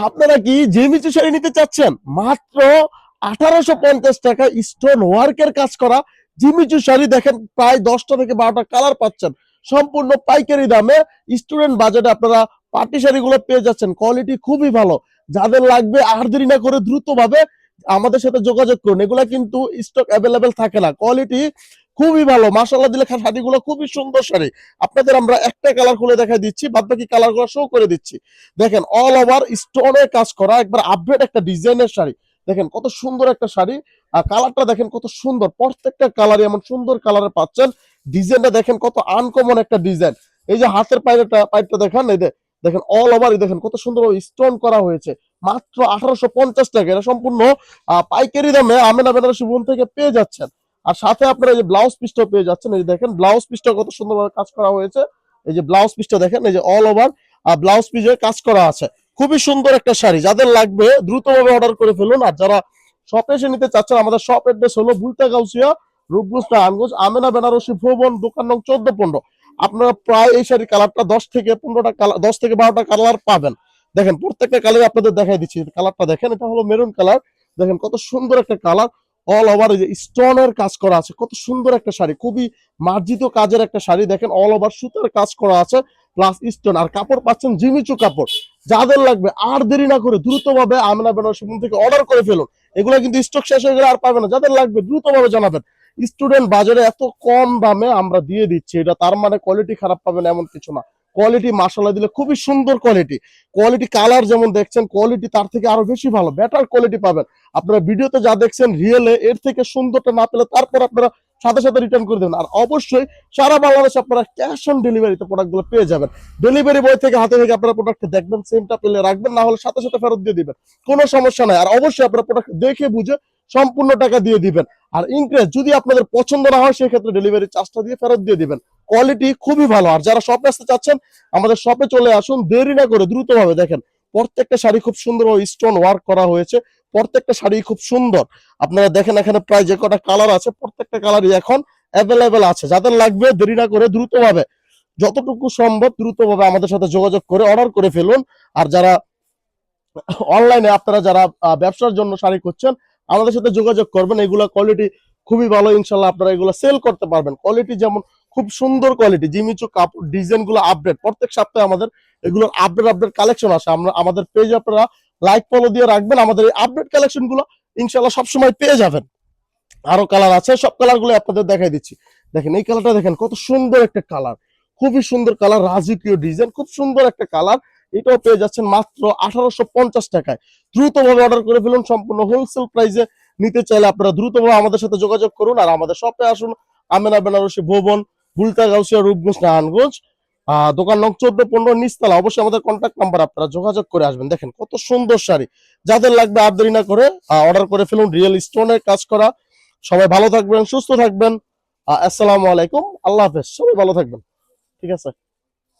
আপনারা কি জেমিচু শাড়ি নিতে চাচ্ছেন? মাত্র 1850 টাকা স্টোন ওয়ার্কের কাজ করা জিমিচু শাড়ি দেখেন, প্রায় 10টা থেকে 12টা কালার পাচ্ছেন সম্পূর্ণ পাইকারি দামে। স্টুডেন্ট বাজেটে আপনারা পার্টি শাড়িগুলো পেয়ে যাচ্ছেন, কোয়ালিটি খুবই ভালো। যাদের লাগবে আর দেরি না করে দ্রুতভাবে আমাদের সাথে যোগাযোগ করুন। এগুলা কিন্তু স্টক অ্যাভেলেবেল থাকে না, কোয়ালিটি খুবই ভালো। মাশাআল্লাহ দিলে শাড়িগুলো খুবই সুন্দর শাড়ি। আপনাদের আমরা একটা কালার খুলে দেখা দিচ্ছি, বাদ বাকি কালারগুলো শো করে দিচ্ছি। দেখেন অল ওভার স্টোনের কাজ করা একবার আপডেট একটা ডিজাইনের শাড়ি। দেখেন কত সুন্দর একটা শাড়ি, আর কালারটা দেখেন কত সুন্দর, প্রত্যেকটা কালারই এমন সুন্দর কালারে পাচ্ছেন। ডিজাইনটা দেখেন কত আনকমন একটা ডিজাইন। এই যে হাতের পাইপটা দেখেন, এই দেখেন অল ওভার দেখেন কত সুন্দর স্টোন করা হয়েছে। মাত্র 1850 টাকা, এটা সম্পূর্ণ পাইকারি দামে আমেনা বেনারসি বোন থেকে পেয়ে যাচ্ছেন। আর সাথে আপনারা এই যে ব্লাউজ পিসটা পেয়ে যাচ্ছেন। এই যে দেখেন ব্লাউজ পিসটা কত সুন্দরভাবে কাজ করা হয়েছে। এই যে ব্লাউজ পিসটা দেখেন, এই যে অল ওভার ব্লাউজ পিসে কাজ করা আছে। খুবই সুন্দর একটা শাড়ি, যাদের লাগবে দ্রুতভাবে অর্ডার করে ফেলুন। আর যারা শপে এসে নিতে চাচ্ছেন, আমাদের শপ অ্যাড্রেস হলো বুলতা গাউসিয়া, রূপগঞ্জ নারায়ণগঞ্জ, আমেনা বেনারসি ভুবন, দোকান নং 14-15। আপনারা প্রায় এই শাড়ি কালারটা 10 থেকে 15টা কালার, 10 থেকে 12টা কালার পাবেন। দেখেন প্রত্যেকটা কালার আপনাদের দেখাই দিচ্ছি। কালারটা দেখেন, এটা হলো মেরুন কালার। দেখেন কত সুন্দর একটা কালার, অল ওভার এই যে স্টোনের কাজ করা আছে। কত সুন্দর একটা শাড়ি, খুবই মার্জিত কাজের একটা শাড়ি। দেখেন অল ওভার সুতার কাজ করা আছে প্লাস স্টোন, আর কাপড় পাচ্ছেন জিমিচু কাপড়। যাদের লাগবে আর দেরি না করে দ্রুতভাবে আমেনা বেনারসি থেকে অর্ডার করে ফেলুন। এগুলো কিন্তু স্টক শেষ হয়ে গেলে আর পাবেন না। যাদের লাগবে দ্রুতভাবে জানাবেন। স্টুডেন্ট বাজারে এত কম দামে আমরা দিয়ে দিচ্ছি, এটা তার মানে কোয়ালিটি খারাপ পাবেন এমন কিছু না। কোয়ালিটি মাশাআল্লাহ দিলে খুবই সুন্দর কোয়ালিটি। কোয়ালিটি কালার যেমন দেখছেন, কোয়ালিটি তার থেকে আরো বেশি ভালো, বেটার কোয়ালিটি পাবেন। আপনারা ভিডিওতে যা দেখছেন রিয়েলে এর থেকে সুন্দরটা না পেলে তারপর আপনারা সাথে সাথে রিটার্ন করে দেবেন। আর অবশ্যই সারা বাংলাদেশে আপনারা ক্যাশ অন ডেলিভারিতে প্রোডাক্টগুলো পেয়ে যাবেন। ডেলিভারি বয় থেকে হাতে থেকে আপনারা প্রোডাক্টটা দেখবেন, সেমটা পেলে রাখবেন, না হলে সাথে সাথে ফেরত দিয়ে দিবেন, কোনো সমস্যা নাই। আর অবশ্যই আপনারা প্রোডাক্ট দেখে বুঝে সম্পূর্ণ টাকা দিয়ে দিবেন। আর ইনক্রেস যদি আপনাদের পছন্দ না হয়, সেক্ষেত্রে ডেলিভারি চার্জটা দিয়ে ফেরত দিয়ে দিবেন। কোয়ালিটি খুবই ভালো। আর যারা শপে আসতে চাচ্ছেন, আমাদের শপে চলে আসুন, দেরি না করে দ্রুতভাবে। দেখেন প্রত্যেকটা শাড়ি খুব সুন্দর স্টোন ওয়ার্ক করা হয়েছে, প্রত্যেকটা শাড়ি খুব সুন্দর। আপনারা দেখেন এখানে প্রায় যে কটা কালার আছে, প্রত্যেকটা কালারই এখন অ্যাভেলেবেল আছে। যাদের লাগবে দেরি না করে দ্রুতভাবে, যতটুকু সম্ভব দ্রুতভাবে আমাদের সাথে যোগাযোগ করে অর্ডার করে ফেলুন। আর যারা অনলাইনে আপনারা যারা ব্যবসার জন্য শাড়ি করছেন, আমাদের সাথে যোগাযোগ করবেন। এগুলা কোয়ালিটি খুবই ভালো, ইনশাল্লাহ আপনারা এগুলো সেল করতে পারবেন। কোয়ালিটি যেমন খুব সুন্দর কোয়ালিটি, জিমিচু কাপড় ডিজাইন গুলো আপডেট, প্রত্যেক সপ্তাহে আমাদের এগুলোর আপডেট কালেকশন আসে। আমরা আমাদের পেজ আপনারা লাইক ফলো দিয়ে রাখবেন, আমাদের এই আপডেট কালেকশন গুলো ইনশাল্লাহ সবসময় পেয়ে যাবেন। আরো কালার আছে, সব কালার গুলো আপনাদের দেখাই দিচ্ছি। দেখেন এই কালারটা দেখেন কত সুন্দর একটা কালার, খুবই সুন্দর কালার, রাজকীয় ডিজাইন, খুব সুন্দর একটা কালার। এটাও পেয়ে যাচ্ছেন মাত্র 1850 টাকায়। দ্রুতভাবে অর্ডার করে ফেলুন, সম্পূর্ণ হোলসেল প্রাইসে নিতে চাইলে আপনারা দ্রুতভাবে আমাদের সাথে যোগাযোগ করুন। আর আমাদের শপে আসুন, আমেনা বেনারসি ভুবন, বুলতা গাউসিয়া, রূপগঞ্জ নারায়ণগঞ্জ, দোকান নং 14-15 নিচতলা। অবশ্যই আমাদের কন্ট্যাক্ট নাম্বার, আপনারা যোগাযোগ করে আসবেন। দেখেন কত সুন্দর শাড়ি, যাদের লাগবে আর দেরি না করে অর্ডার করে ফেলুন। রিয়েল স্টোনের কাজ করা। সবাই ভালো থাকবেন, সুস্থ থাকবেন। আসসালামু আলাইকুম, আল্লাহ হাফেজ, সবাই ভালো থাকবেন। ঠিক আছে।